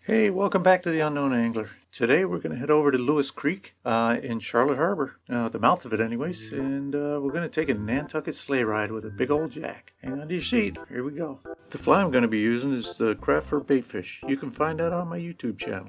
Hey, welcome back to the Unknown Angler. Today we're going to head over to Lewis Creek in Charlotte Harbor, the mouth of it anyways, and we're going to take a Nantucket sleigh ride with a big old Jack. Hang on to your seat, here we go. The fly I'm going to be using is the craft for baitfish. You can find that on my YouTube channel.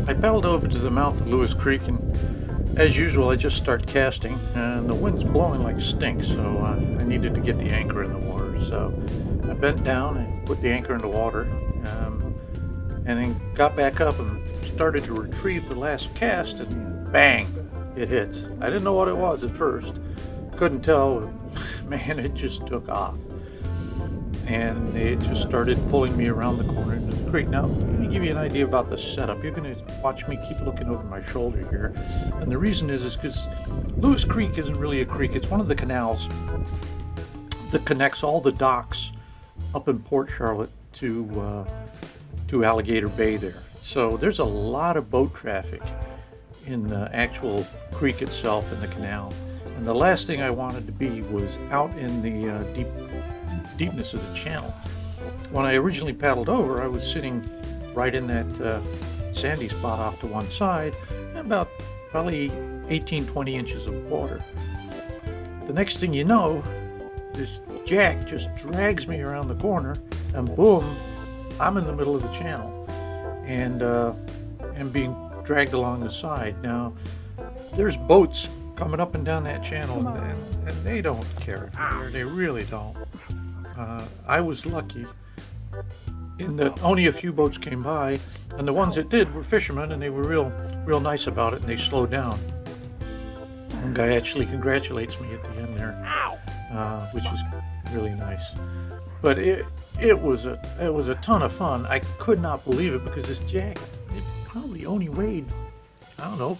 I paddled over to the mouth of Lewis Creek, and as usual I just start casting, and the wind's blowing like stink, so I needed to get the anchor in the water. So I bent down and put the anchor in the water, and then got back up and started to retrieve the last cast, and bang, it hits. I didn't know what it was at first, couldn't tell. Man, it just took off, and it just started pulling me around the corner into the creek. Now, let me give you an idea about the setup. You're going to watch me keep looking over my shoulder here, and the reason is because Lewis Creek isn't really a creek. It's one of the canals that connects all the docks up in Port Charlotte to Alligator Bay there. So there's a lot of boat traffic in the actual creek itself in the canal, and the last thing I wanted to be was out in the deepness of the channel. When I originally paddled over, I was sitting right in that sandy spot off to one side, and about probably 18-20 inches of water. The next thing you know, this Jack just drags me around the corner, and boom, I'm in the middle of the channel, and being dragged along the side. Now, there's boats coming up and down that channel, and they don't care if you're there. They really don't. I was lucky in that only a few boats came by, and the ones that did were fishermen, and they were real nice about it, and they slowed down. One guy actually congratulates me at the end there, which is really nice. But it was a ton of fun. I could not believe it, because this Jack, it probably only weighed, I don't know,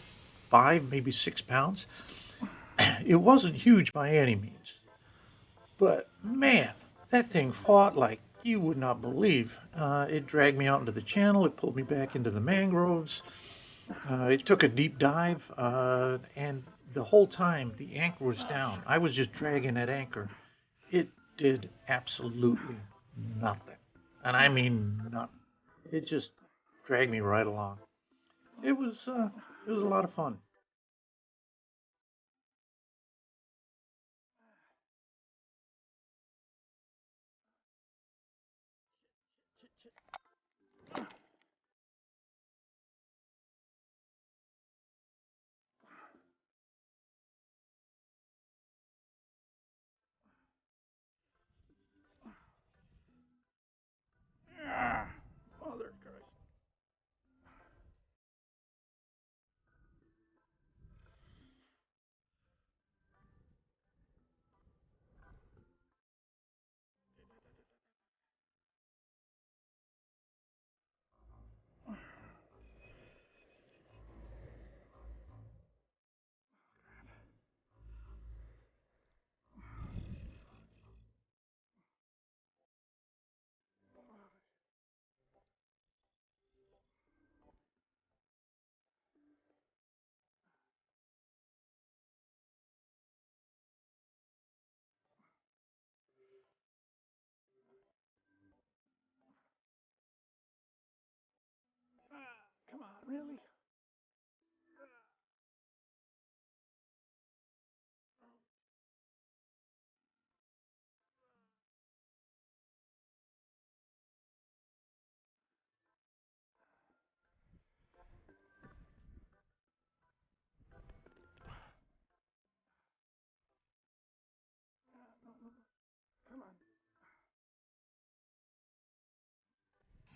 5, maybe 6 pounds. It wasn't huge by any means, but man, that thing fought like you would not believe. It dragged me out into the channel. It pulled me back into the mangroves. It took a deep dive, and the whole time the anchor was down. I was just dragging that anchor. It did absolutely nothing, and I mean nothing. It just dragged me right along. It was a lot of fun. Ah, Mother Christ. Come on, really?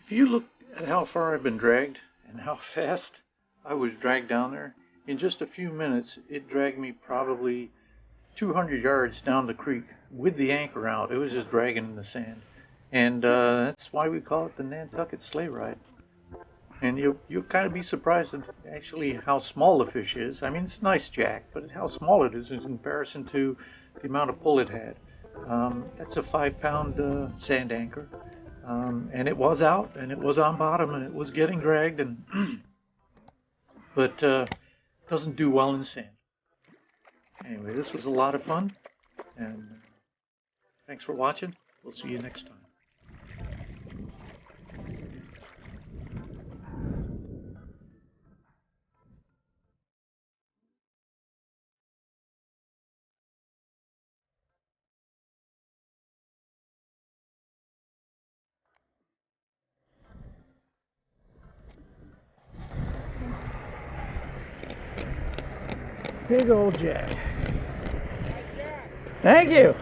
If you look at how far I've been dragged and how fast I was dragged down there, in just a few minutes, it dragged me probably 200 yards down the creek with the anchor out. It was just dragging in the sand. And that's why we call it the Nantucket sleigh ride. And you'll kind of be surprised at actually how small the fish is. I mean, it's a nice Jack, but how small it is in comparison to the amount of pull it had. That's a 5-pound sand anchor. And it was out and it was on bottom and it was getting dragged and but doesn't do well in sand. Anyway, this was a lot of fun and thanks for watching. We'll see you next time. Big old Jack. Thank you.